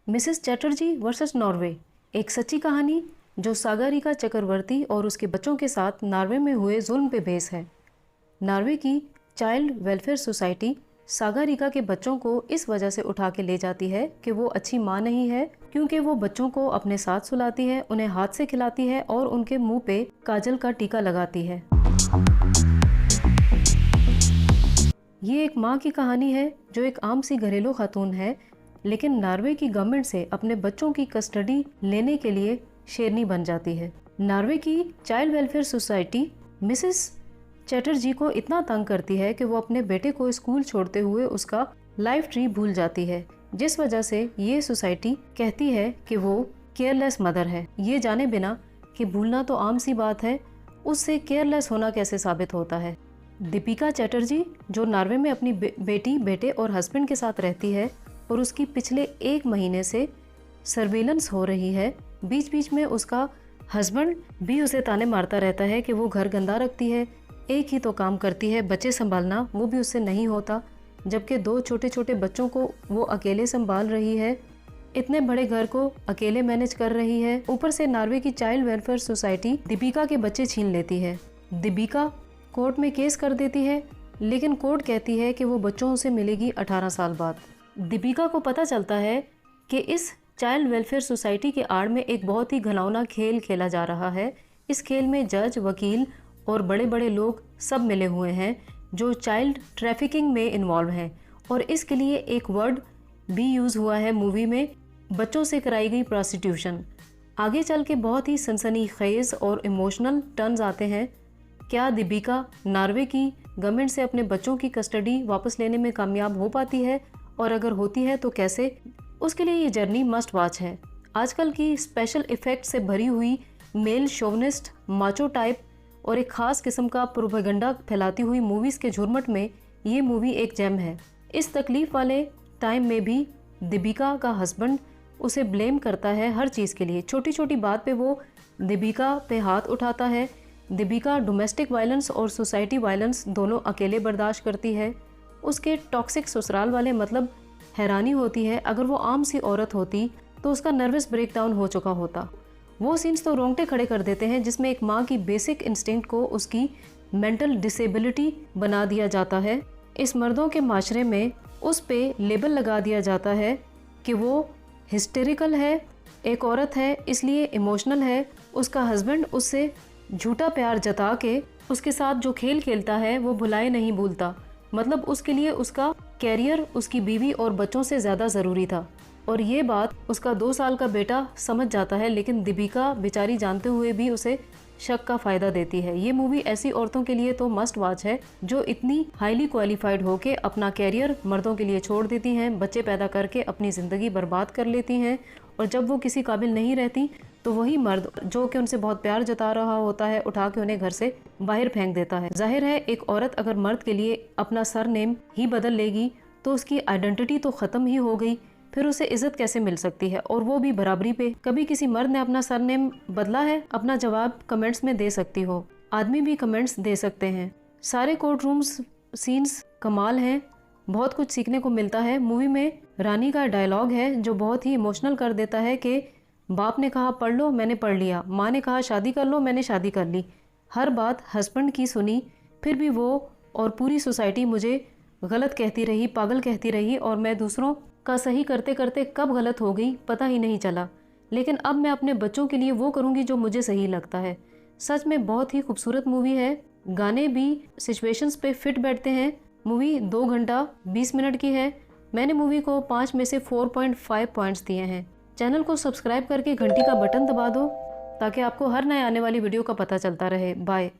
Mrs Chatterjee versus Norway, एक सच्ची कहानी जो सागरिका चक्रवर्ती और उसके बच्चों के साथ नॉर्वे में हुए जुल्म पे बेस है। नॉर्वे की चाइल्ड वेलफेयर सोसाइटी सागरिका के बच्चों को इस वजह से उठा के ले जाती है कि वो अच्छी माँ नहीं है, क्योंकि वो बच्चों को अपने साथ सुलाती है, उन्हें हाथ से खिलाती है और उनके मुंह पे काजल का टीका लगाती है। ये एक माँ की कहानी है जो एक आम सी घरेलू खातून है, लेकिन नॉर्वे की गवर्नमेंट से अपने बच्चों की कस्टडी लेने के लिए शेरनी बन जाती है। नॉर्वे की child welfare society Mrs Chatterjee को इतना तंग करती है कि वो अपने बेटे को स्कूल छोड़ते हुए उसका लाइफ ट्री भूल जाती है, जिस वजह से ये सोसाइटी कहती है कि वो केयरलेस मदर है। ये जाने बिना कि भूलना तो आम सी बात है, उससे केयरलेस होना कैसे साबित होता है। दीपिका चैटर्जी जो नॉर्वे में अपनी बेटी, बेटे और हस्बैंड के साथ रहती है और उसकी पिछले 1 महीने से सर्वेलेंस हो रही है। बीच बीच में उसका हस्बैंड भी उसे ताने मारता रहता है कि वो घर गंदा रखती है, एक ही तो काम करती है, बच्चे संभालना वो भी उससे नहीं होता, जबकि 2 छोटे छोटे बच्चों को वो अकेले संभाल रही है, इतने बड़े घर को अकेले मैनेज कर रही है। ऊपर से नॉर्वे की चाइल्ड वेलफेयर सोसाइटी दीपिका के बच्चे छीन लेती है। दीपिका कोर्ट में केस कर देती है, लेकिन कोर्ट कहती है कि वो बच्चों से मिलेगी 18 साल बाद। दीपिका को पता चलता है कि इस चाइल्ड वेलफेयर सोसाइटी के आड़ में एक बहुत ही घिनौना खेल खेला जा रहा है। इस खेल में जज, वकील और बड़े बड़े लोग सब मिले हुए हैं जो चाइल्ड ट्रैफिकिंग में इन्वॉल्व हैं, और इसके लिए एक वर्ड भी यूज़ हुआ है मूवी में, बच्चों से कराई गई प्रोस्टिट्यूशन। आगे चल के बहुत ही सनसनीखेज और इमोशनल टर्न्स आते हैं। क्या दीपिका नॉर्वे की गवर्नमेंट से अपने बच्चों की कस्टडी वापस लेने में कामयाब हो पाती है, और अगर होती है तो कैसे? उसके लिए ये जर्नी मस्ट वॉच है। आजकल की स्पेशल इफ़ेक्ट से भरी हुई मेल शोवनिस्ट, माचो टाइप और एक ख़ास किस्म का प्रोपेगेंडा फैलाती हुई मूवीज़ के झुरमुट में ये मूवी एक जेम है। इस तकलीफ़ वाले टाइम में भी दीपिका का हस्बैंड उसे ब्लेम करता है हर चीज़ के लिए। छोटी छोटी बात पे वो दीपिका पे हाथ उठाता है। दीपिका डोमेस्टिक वायलेंस और सोसाइटी वायलेंस दोनों अकेले बर्दाश्त करती है। उसके टॉक्सिक ससुराल वाले मतलब हैरानी होती है, अगर वो आम सी औरत होती तो उसका नर्वस ब्रेकडाउन हो चुका होता। वो सीन्स तो रोंगटे खड़े कर देते हैं, जिसमें एक माँ की बेसिक इंस्टिंक्ट को उसकी मेंटल डिसेबिलिटी बना दिया जाता है। इस मर्दों के माशरे में उस पे लेबल लगा दिया जाता है कि वो हिस्टेरिकल है, एक औरत है इसलिए इमोशनल है। उसका हस्बैंड उससे झूठा प्यार जता के उसके साथ जो खेल खेलता है वो भुलाए नहीं भूलता, मतलब उसके लिए उसका कैरियर उसकी बीवी और बच्चों से ज़्यादा ज़रूरी था। और ये बात उसका 2 साल का बेटा समझ जाता है, लेकिन दीपिका बेचारी जानते हुए भी उसे शक का फ़ायदा देती है। ये मूवी ऐसी औरतों के लिए तो मस्ट वॉच है जो इतनी हाईली क्वालिफाइड होके अपना कैरियर मर्दों के लिए छोड़ देती हैं, बच्चे पैदा करके अपनी ज़िंदगी बर्बाद कर लेती हैं, और जब वो किसी काबिल नहीं रहती तो वही मर्द जो कि उनसे बहुत प्यार जता रहा होता है उठा के उन्हें घर से बाहर फेंक देता है। जाहिर है एक औरत अगर मर्द के लिए अपना सरनेम ही बदल लेगी तो उसकी आइडेंटिटी तो ख़त्म ही हो गई, फिर उसे इज्जत कैसे मिल सकती है, और वो भी बराबरी पे। कभी किसी मर्द ने अपना सरनेम बदला है? अपना जवाब कमेंट्स में दे सकती हो, आदमी भी कमेंट्स दे सकते हैं। सारे कोर्ट रूम्स सीन्स कमाल हैं, बहुत कुछ सीखने को मिलता है। मूवी में रानी का डायलॉग है जो बहुत ही इमोशनल कर देता है कि बाप ने कहा पढ़ लो, मैंने पढ़ लिया, माँ ने कहा शादी कर लो, मैंने शादी कर ली। हर बात हस्बैंड की सुनी, फिर भी वो और पूरी सोसाइटी मुझे गलत कहती रही, पागल कहती रही, और मैं दूसरों का सही करते करते कब गलत हो गई पता ही नहीं चला। लेकिन अब मैं अपने बच्चों के लिए वो करूँगी जो मुझे सही लगता है। सच में बहुत ही खूबसूरत मूवी है, गाने भी सिचुएशंस पे फिट बैठते हैं। मूवी 2 घंटा 20 मिनट की है। मैंने मूवी को 5 में से 4.5 पॉइंट्स दिए हैं। चैनल को सब्सक्राइब करके घंटी का बटन दबा दो ताकि आपको हर नए आने वाली वीडियो का पता चलता रहे। बाय।